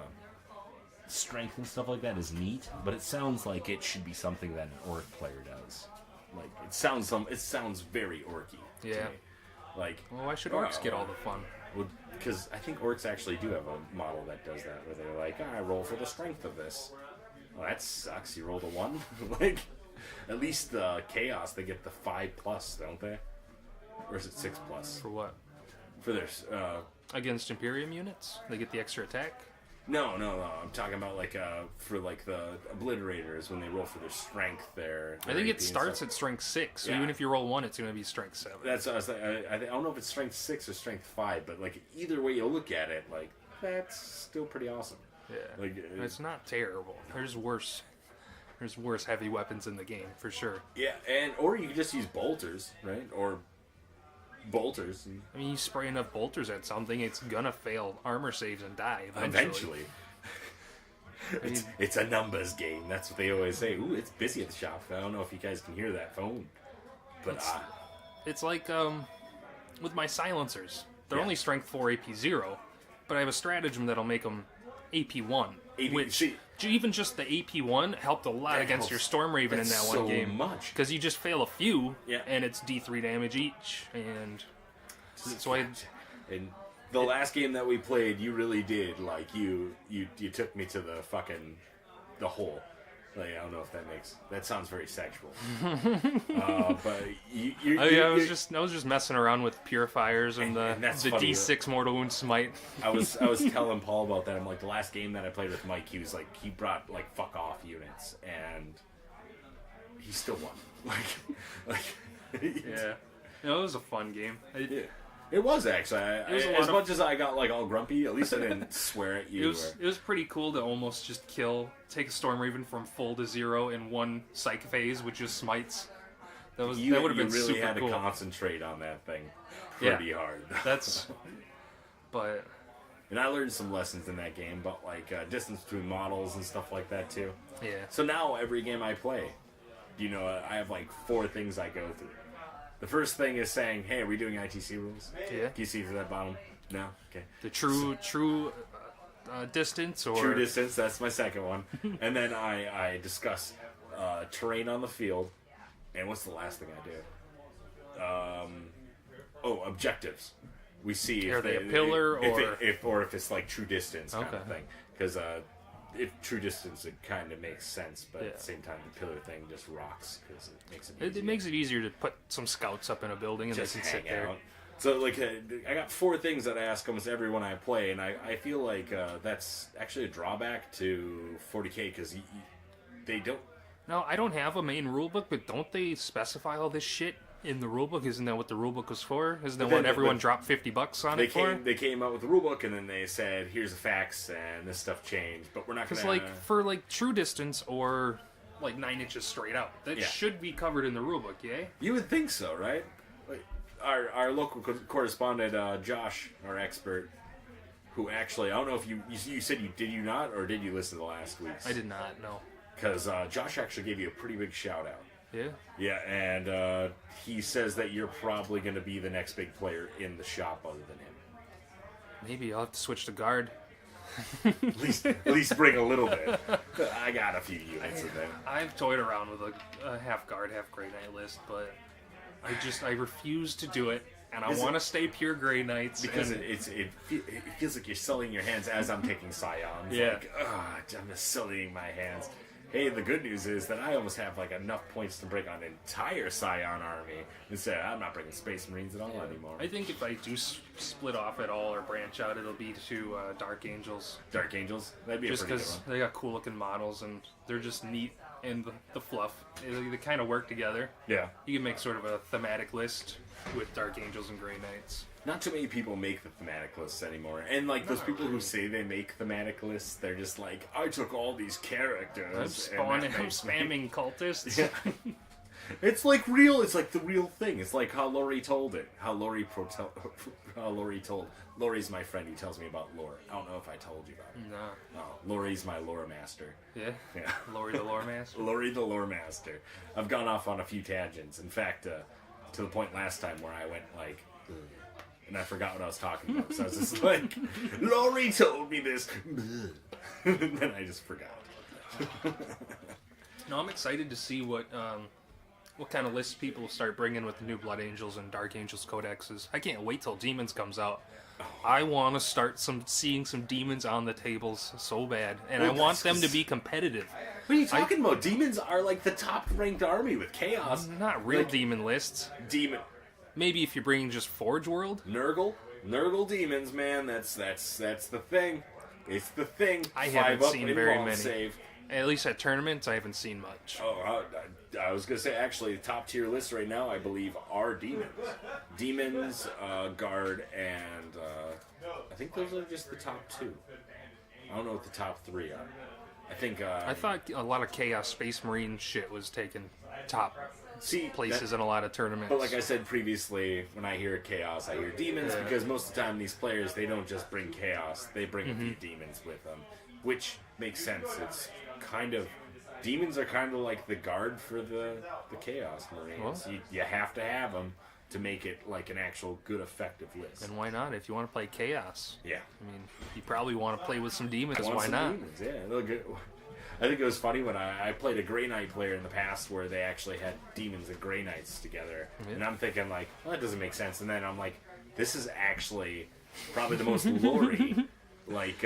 strength and stuff like that is neat, but it sounds like it should be something that an orc player does. Like it sounds very orky. to Yeah. me. Like Well, why should orcs get all the fun? well, because I think orcs actually do have a model that does that, where they're like, I roll for the strength of this. Well, that sucks. You rolled a 1. Like, at least chaos they get the 5+, don't they? Or is it 6+? For what? For their Against Imperium units? They get the extra attack? no. I'm talking about like for like the obliterators when they roll for their strength. I think it starts at Strength 6, so Yeah. even if you roll 1, it's going to be Strength 7. That's what I was like, I don't know if it's strength 6 or strength 5, but like either way you look at it, like that's still pretty awesome. Yeah. Like It's not terrible. There's worse heavy weapons in the game, for sure. yeah, or you could just use bolters, right? Or bolters. And I mean, you spray enough bolters at something, it's gonna fail armor saves and die eventually. It's a numbers game. That's what they always say. Ooh, it's busy at the shop. I don't know if you guys can hear that phone. But It's like with my silencers. They're Yeah. only strength 4 AP 0, but I have a stratagem that'll make them AP 1. Which, even just the AP 1 helped a lot That against helps. your Storm Raven in that That's one so game. much. Because you just fail a few, Yeah. and it's D3 damage each. And so I... and the last game that we played, you really did like you took me to the hole. Like, I don't know if that sounds very sexual. But I was just messing around with purifiers and and that's the funny. D6 mortal wound smite. I was telling Paul about that. I'm like, the last game that I played with Mike, he was like, he brought like fuck off units, and he still won. Like Yeah, it was a fun game. it was actually. was a lot As of- much as I got like all grumpy, at least I didn't swear at you. It was pretty cool to almost just take a Storm Raven from full to 0 in one psych phase with just smites. That would have been really super had cool. to concentrate on that thing Yeah. pretty hard. But And I learned some lessons in that game about like distance between models and stuff like that too. yeah, So now every game I play, I have like 4 things I go through. The first thing is saying, "Hey, are we doing ITC rules?" Yeah. Can you see through that bottom? No. Okay. the true distance or True distance. That's my second one. And then I discuss terrain on the field. And what's the last thing I do? Objectives. We see Are if they a pillar or if it's like true distance kind of Okay. thing. Because if true distance, it kind of makes sense, but Yeah. at the same time, the pillar thing just rocks because it makes it It easier. makes it easier to put some scouts up in a building and Just they can sit hang there. out. So like I got 4 things that I ask almost everyone I play, and I feel like that's actually a drawback to 40K because they don't. No, I don't have a main rulebook, but don't they specify all this shit in the rulebook? Isn't that what the rulebook was for? Isn't that But then- what everyone but dropped $50 on They it for? came out with the rulebook, and then they said, "Here's the facts, and this stuff changed, but we're not Because gonna." for true distance or 9 inches straight up, that Yeah. should be covered in the rulebook, yeah? You would think so, right? Like, our local correspondent, Josh, our expert, who actually, I don't know if you said did you not, or did you listen to last week's? I did not know. Because Josh actually gave you a pretty big shout out. Yeah? Yeah, and he says that you're probably going to be the next big player in the shop other than him. Maybe I'll have to switch to guard. At least bring a little bit. I got a few units in there. I've toyed around with a half guard, half Grey Knight list, but I refuse to do it, and I Is it- want to stay pure Grey Knights. Because and it feels like you're sullying your hands as I'm taking Scions. Yeah. Like, I'm just sullying my hands. hey, the good news is that I almost have like enough points to bring on an entire Scion army. Instead, I'm not bringing Space Marines at all anymore. I think if I do split off at all or branch out, it'll be to Dark Angels. Dark Angels? That'd be Just a pretty good because one. they got cool looking models and they're just neat, and the fluff, they kind of work together. Yeah. You can make sort of a thematic list with Dark Angels and Grey Knights. Not too many people make the thematic lists anymore. And like those people who say they make thematic lists, they're just like, I took all these characters. I'm spamming cultists. Yeah. It's like real. It's like the real thing. It's like how Lori told it. How Lori told. Lori's my friend. He tells me about lore. I don't know if I told you about it. No. Oh, Lori's my lore master. Yeah. Yeah. Lori the Lore Master. Lori the lore master. I've gone off on a few tangents. In fact, to the point last time where I went like, and I forgot what I was talking about. So I was just like, Lori told me this. And then I just forgot. No, I'm excited to see what kind of lists people will start bringing with the new Blood Angels and Dark Angels codexes. I can't wait till Demons comes out. I want to start seeing some Demons on the tables so bad, and I want them to be competitive. What are you talking about? Demons are like the top ranked army with Chaos. Not real Like, demon lists. Demon. Maybe if you're bringing just Forge World. Nurgle demons, man. That's the thing. It's the thing. I 5 haven't up seen and very won't many. Save. At least at tournaments, I haven't seen much. Oh, I was gonna say actually, the top tier list right now, I believe, are demons, guard, and I think those are just the top 2. I don't know what the top 3 are. I think. I thought a lot of Chaos Space Marine shit was taking top places in a lot of tournaments. But like I said previously, when I hear Chaos, I hear demons, because most of the time these players, they don't just bring Chaos, they bring a few demons with them, which makes sense. It's kind of, demons are kind of like the guard for the Chaos Marines. Well, you have to have them to make it like an actual good, effective list. and why not? If you want to play Chaos, Yeah. I mean, you probably want to play with some demons. Want Why some not? Demons, yeah, they'll get. I think it was funny when I played a Grey Knight player in the past where they actually had demons and Grey Knights together, and I'm thinking like, well, that doesn't make sense. And then I'm like, this is actually probably the most lore-y, like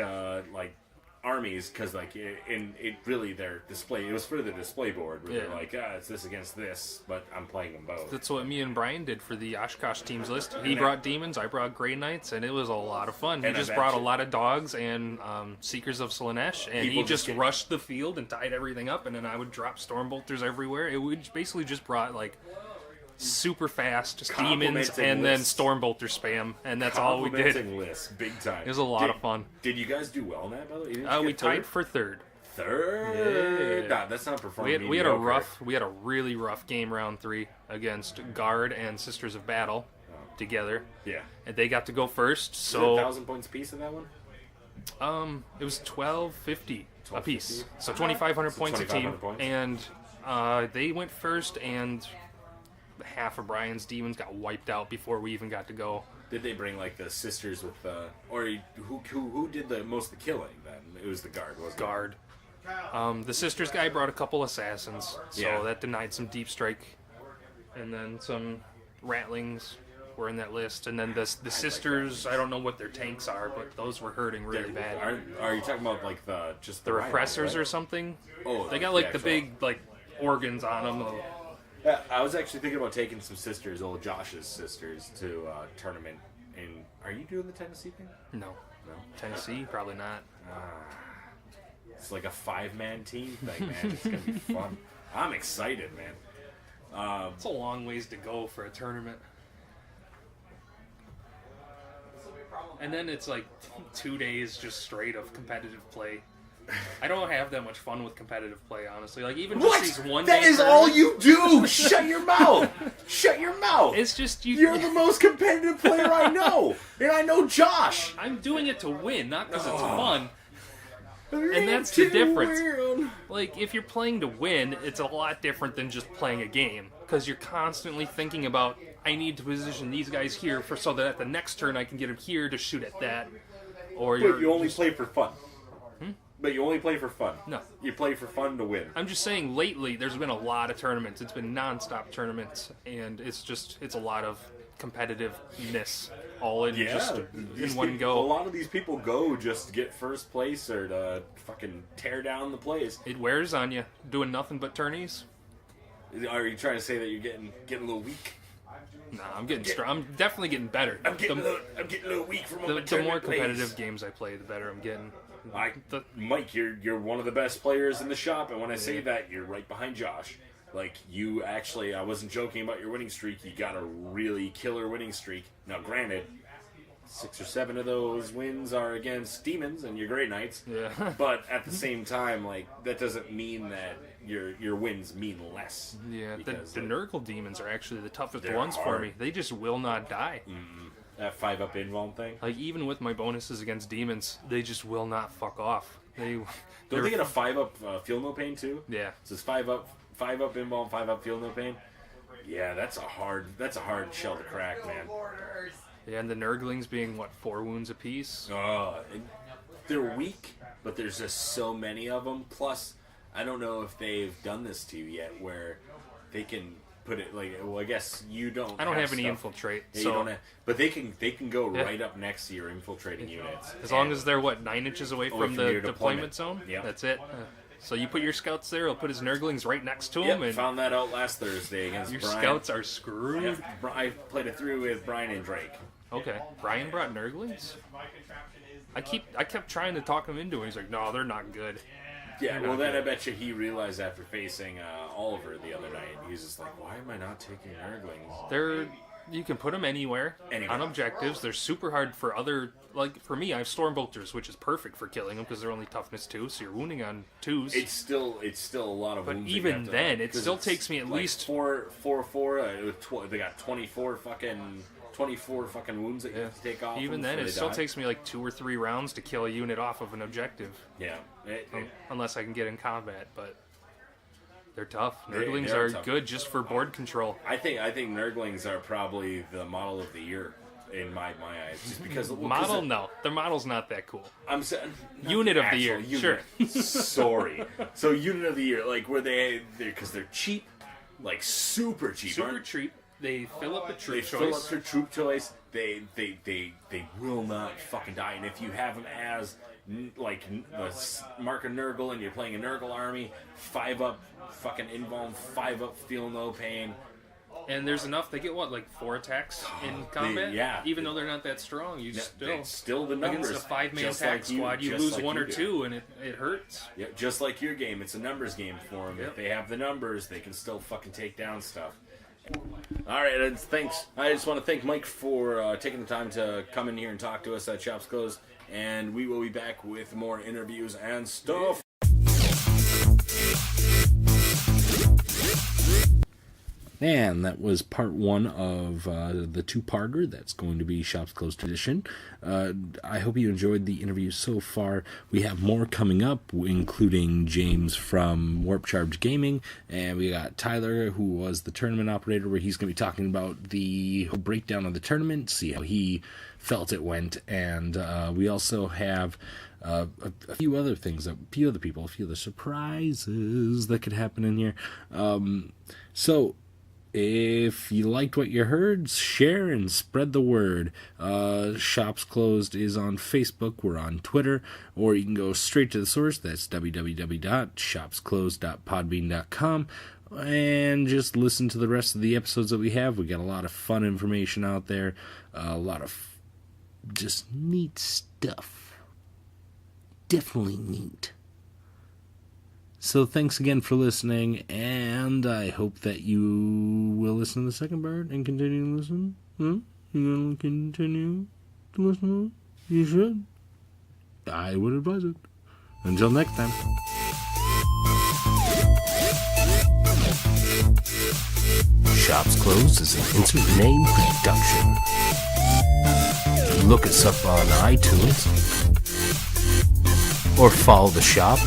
armies, because like it really their display, it was for the display board where they're like, it's this against this, but I'm playing them both. That's what me and Brian did for the Oshkosh teams list. He brought demons, I brought Grey Knights, and it was a lot of fun. He And just I've brought a actually- lot of dogs and Seekers of Slanesh, and People he just just get- rushed the field and tied everything up, and then I would drop Stormbolters everywhere. It would basically just brought like super fast demons Complimenting and then list. Stormbolter spam, and that's all we did. Complimenting list, big time. It was a lot of fun. Did you guys do well in that, by the way? Didn't you We get tied for third. third. Yeah. Nah, that's not performing. We had a really rough game round 3 against Guard and Sisters of Battle together, Yeah. and they got to go first. So So 1,000 points apiece in that one. it was 1250 a piece, 1250. so 2,500 points a team, 2,500 points. and they went first, and half of Brian's demons got wiped out before we even got to go. Did they bring like the sisters with or who did the most of the killing then? It was the guard, wasn't it? Guard. The Sisters guy brought a couple assassins, so Yeah. that denied some deep strike, and then some ratlings were in that list, and then the Sisters, I don't know what their tanks are, but those were hurting really bad. Are you talking about like the The rhinos, repressors right? or something? Oh, They got like the actual- big like organs on them. Yeah, I was actually thinking about taking some sisters, old Josh's sisters, to tournament. In are you doing the Tennessee thing? No. No. Tennessee, probably not. It's like a 5-man team thing, man. It's gonna be fun. I'm excited, man. It's a long ways to go for a tournament. And then it's like 2 days just straight of competitive play. I don't have that much fun with competitive play, honestly. Like even just these one That day is all tournaments, you do. Shut your mouth. Shut your mouth. It's just You're the most competitive player I know, and I know Josh. I'm doing it to win, not because it's fun. And that's the difference. Like, if you're playing to win, it's a lot different than just playing a game. Because you're constantly thinking about, I need to position these guys here so that at the next turn I can get them here to shoot at that. Or But you only play for fun. But you only play for fun. No. You play for fun to win. I'm just saying, lately there's been a lot of tournaments. It's been non-stop tournaments, and it's a lot of competitiveness all in just in one go. A lot of these people go just to get first place or to fucking tear down the place. It wears on you doing nothing but tourneys. Are you trying to say that you're getting a little weak? Nah, I'm getting strong. I'm definitely getting better. I'm getting a little weak from all my the more tournament competitive plays. games I play, the better I'm getting. Mike, you're one of the best players in the shop, and when I say that, you're right behind Josh. Like, you actually, I wasn't joking about your winning streak. You got a really killer winning streak. Now, granted, 6 or 7 of those wins are against demons and your Grey Knights. Yeah. But at the same time, like, that doesn't mean that your wins mean less. Yeah, Because, the Nurgle demons are actually the toughest they're ones for hard. me. They just will not die. That 5-up invuln thing. Like, even with my bonuses against demons, they just will not fuck off. Don't they get a 5-up feel no pain too? Yeah. So it's 5-up invuln, 5-up feel no pain. Yeah, that's a hard shell to crack, man. Yeah, and the Nurglings being, 4 wounds apiece? They're weak, but there's just so many of them. Plus, I don't know if they've done this to you yet, where they can put it like. Well, I guess you don't. I don't have any stuff. infiltrate, Yeah, so you don't have, but they can go Yeah. right up next to your infiltrating units. as long as they're 9 inches away from the your deployment deployment. zone, Yep. that's it. So you put your scouts there, he'll put his Nurglings right next to Yep, him, and found that out last Thursday against your Brian. scouts are screwed. Yep, I played it through with Brian and Drake. Okay, Brian brought Nurglings. I kept trying to talk him into it. He's like, no, they're not good. Yeah, They're well, not then good. I bet you he realized after facing Oliver the other night, he's just like, why am I not taking Nurglings? You can put them anywhere on objectives. They're super hard for other, like for me, I have Stormbolters, which is perfect for killing them because they're only toughness 2, so you're wounding on 2s. It's still a lot of But wounds that you even have to- then, it 'cause still it's takes me at like least 4. They got 24 fucking wounds that you have to take off. Even them then, before it they still die. takes me like 2 or 3 rounds to kill a unit off of an objective, Yeah, unless I can get in combat. But they're tough. They Nurglings are are tough. good just for board control. I think Nurglings are probably the model of the year in my eyes, just because Model, no, their model's not that cool. I'm saying Unit of the year, sure. Sorry. So unit of the year, like where because they're cheap, like super cheap. Super aren't- treat. They fill up the They troop fill up choice. their troop choice. They will not fucking die. And if you have them as mark a Nurgle and you're playing a Nurgle army, 5-up fucking invuln, 5-up feel no pain. And there's enough. They get 4 attacks in combat. yeah. Even though they're not that strong, you It's still the numbers. against a 5-man just attack like you- squad, you just lose like 1 you or do. 2, and it hurts. Yeah, just like your game, it's a numbers game for them. Yep. If they have the numbers, they can still fucking take down stuff. All right, thanks. I just want to thank Mike for taking the time to come in here and talk to us at Shops Closed, and we will be back with more interviews and stuff. And that was part 1 of the 2-parter that's going to be Shops Closed Edition. I hope you enjoyed the interview so far. We have more coming up, including James from Warp Charge Gaming, and we got Tyler, who was the tournament operator, where he's going to be talking about the breakdown of the tournament, see how he felt it went, and we also have a few other things, a few other people, a few other surprises that could happen in here. So if you liked what you heard, share and spread the word. Shops Closed is on Facebook. We're on Twitter. Or you can go straight to the source. That's www.shopsclosed.podbean.com. And just listen to the rest of the episodes that we have. We got a lot of fun information out there. A lot of just neat stuff. Definitely neat. So thanks again for listening, and I hope that you will listen to the second part and continue to listen. You will continue to listen? You should. I would advise it. Until next time. Shops Closed is an insert name production. Look us up on iTunes, or follow the shop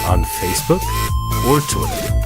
on Facebook or Twitter.